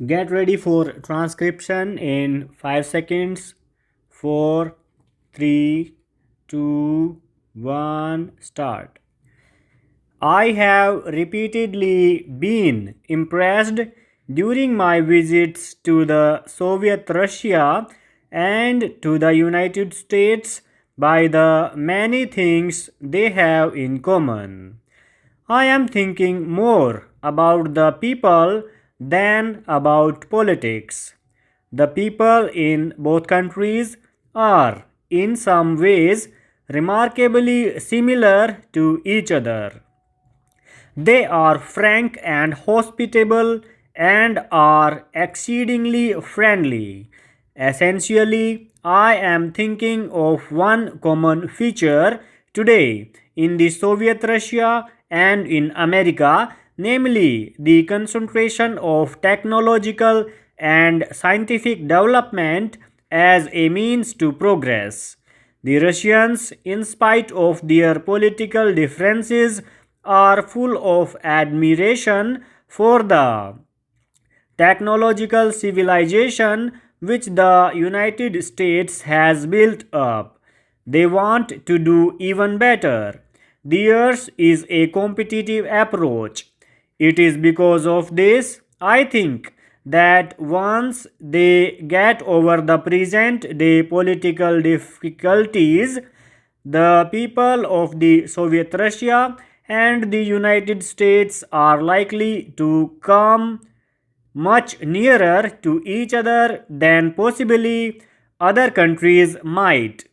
Get ready for transcription in 5 seconds. 4, 3, 2, 1, start. I have repeatedly been impressed during my visits to the Soviet Russia and to the United States by the many things they have in common. I am thinking more about the people than about politics. The people in both countries are, in some ways, remarkably similar to each other. They are frank and hospitable and are exceedingly friendly. Essentially, I am thinking of one common feature today in the Soviet Russia and in America, namely the concentration of technological and scientific development as a means to progress. The Russians, in spite of their political differences, are full of admiration for the technological civilization which the United States has built up. They want to do even better. Theirs is a competitive approach. It is because of this, I think, that once they get over the present day political difficulties, the people of the Soviet Russia and the United States are likely to come much nearer to each other than possibly other countries might.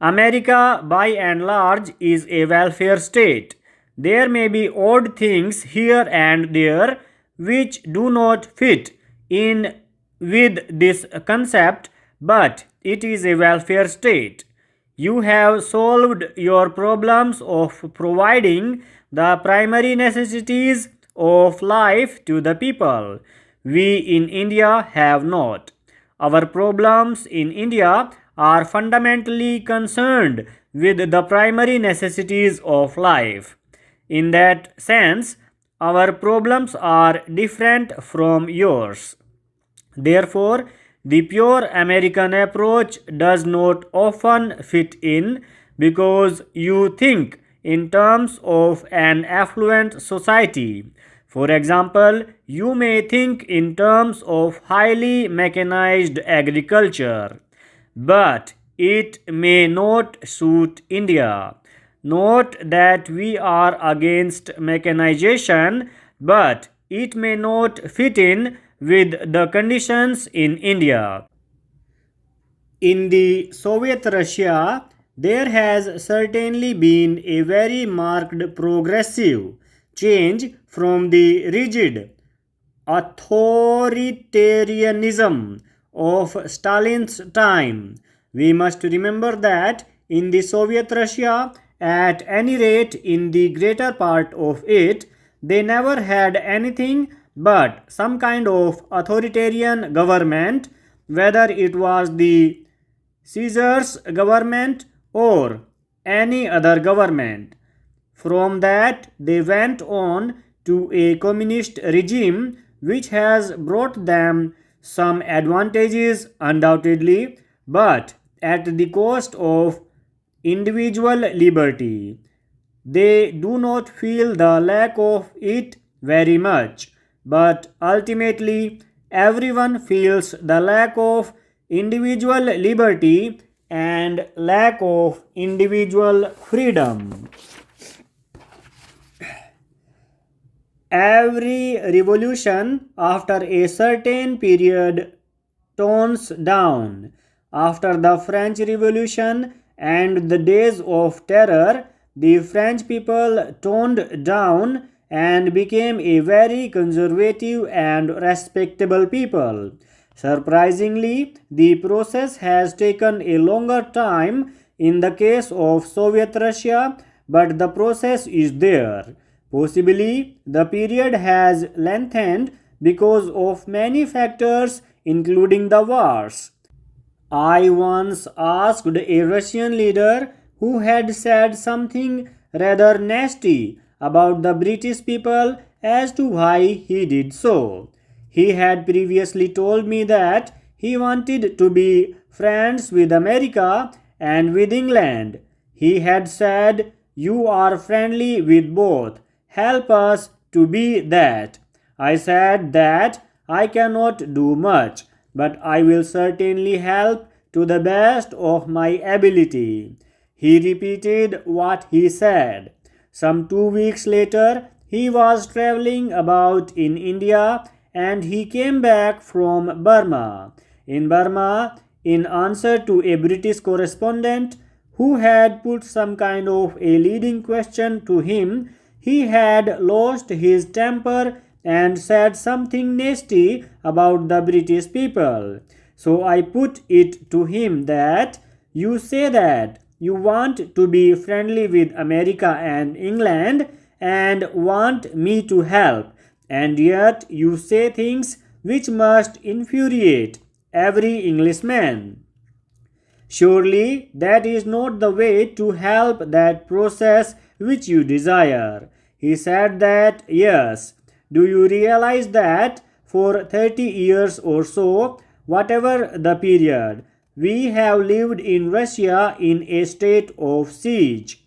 America, by and large, is a welfare state. There may be odd things here and there which do not fit in with this concept, but it is a welfare state. You have solved your problems of providing the primary necessities of life to the people. We in India have not. Our problems in India are fundamentally concerned with the primary necessities of life. In that sense, our problems are different from yours. Therefore, the pure American approach does not often fit in because you think in terms of an affluent society. For example, you may think in terms of highly mechanized agriculture, but it may not suit India. Note that we are against mechanization, but it may not fit in with the conditions in India. In the Soviet Russia, there has certainly been a very marked progressive change from the rigid authoritarianism of Stalin's time. We must remember that in the Soviet Russia, at any rate in the greater part of it, they never had anything but some kind of authoritarian government, whether it was the Caesar's government or any other government. From that, they went on to a communist regime which has brought them some advantages, undoubtedly, but at the cost of individual liberty. They do not feel the lack of it very much, but ultimately, everyone feels the lack of individual liberty and lack of individual freedom. Every revolution after a certain period tones down. After the French Revolution and the days of terror, the French people toned down and became a very conservative and respectable people. Surprisingly, the process has taken a longer time in the case of Soviet Russia, but the process is there. Possibly, the period has lengthened because of many factors, including the wars. I once asked a Russian leader who had said something rather nasty about the British people as to why he did so. He had previously told me that he wanted to be friends with America and with England. He had said, "You are friendly with both. Help us to be that." I said that I cannot do much, but I will certainly help to the best of my ability. He repeated what he said. Some 2 weeks later, he was traveling about in India and he came back from Burma. In Burma, in answer to a British correspondent who had put some kind of a leading question to him, he had lost his temper and said something nasty about the British people. So I put it to him that you say that you want to be friendly with America and England and want me to help, and yet you say things which must infuriate every Englishman. Surely that is not the way to help that process which you desire. He said that, yes. Do you realize that for 30 years or so, whatever the period, we have lived in Russia in a state of siege.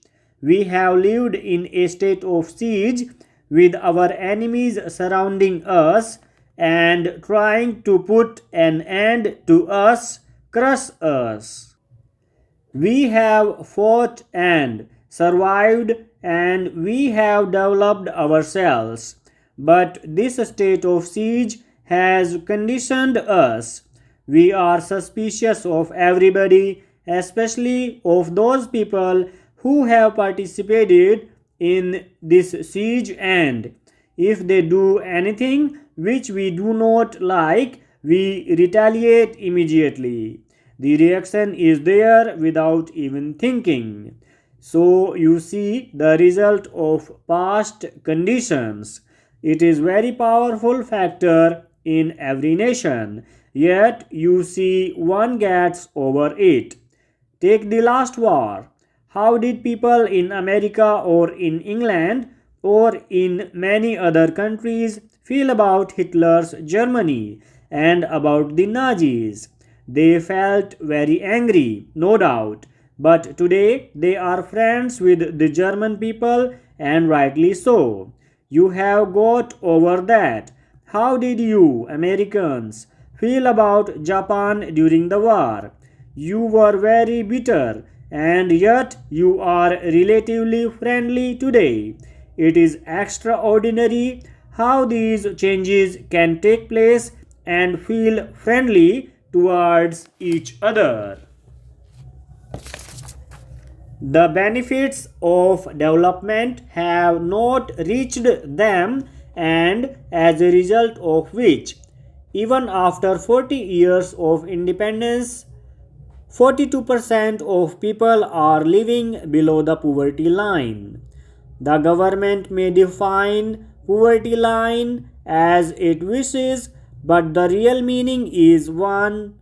We have lived in a state of siege with our enemies surrounding us and trying to put an end to us, crush us. We have fought and survived and we have developed ourselves. But this state of siege has conditioned us. We are suspicious of everybody, especially of those people who have participated in this siege, and if they do anything which we do not like, we retaliate immediately. The reaction is there without even thinking. So you see the result of past conditions. It is very powerful factor in every nation, yet you see one gets over it. Take the last war. How did people in America or in England or in many other countries feel about Hitler's Germany and about the Nazis? They felt very angry, no doubt, but today they are friends with the German people and rightly so. You have got over that. How did you, Americans, feel about Japan during the war? You were very bitter, and yet you are relatively friendly today. It is extraordinary how these changes can take place and feel friendly towards each other. The benefits of development have not reached them, and as a result of which, even after 40 years of independence, 42% of people are living below the poverty line. The government may define poverty line as it wishes, but the real meaning is one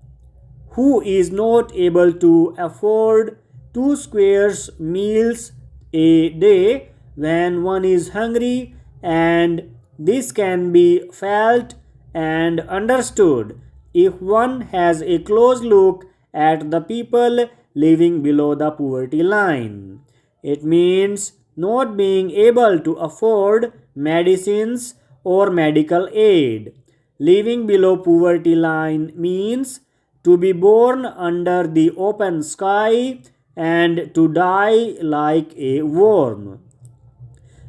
who is not able to afford two squares meals a day when one is hungry, and this can be felt and understood if one has a close look at the people living below the poverty line. It means not being able to afford medicines or medical aid. Living below poverty line means to be born under the open sky and to die like a worm.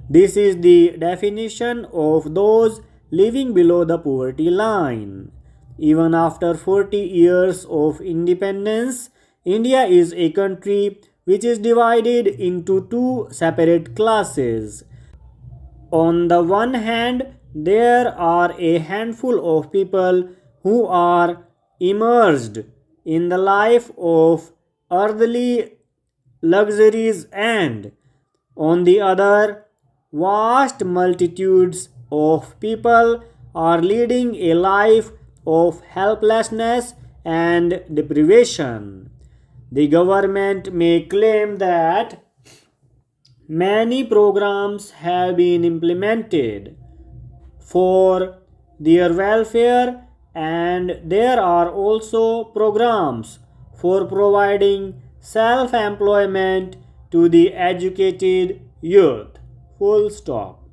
This is the definition of those living below the poverty line. Even after 40 years of independence, India is a country which is divided into two separate classes. On the one hand, there are a handful of people who are immersed in the life of earthly luxuries, and on the other, vast multitudes of people are leading a life of helplessness and deprivation. The government may claim that many programs have been implemented for their welfare, and there are also programs for providing self employment to the educated youth. Full stop.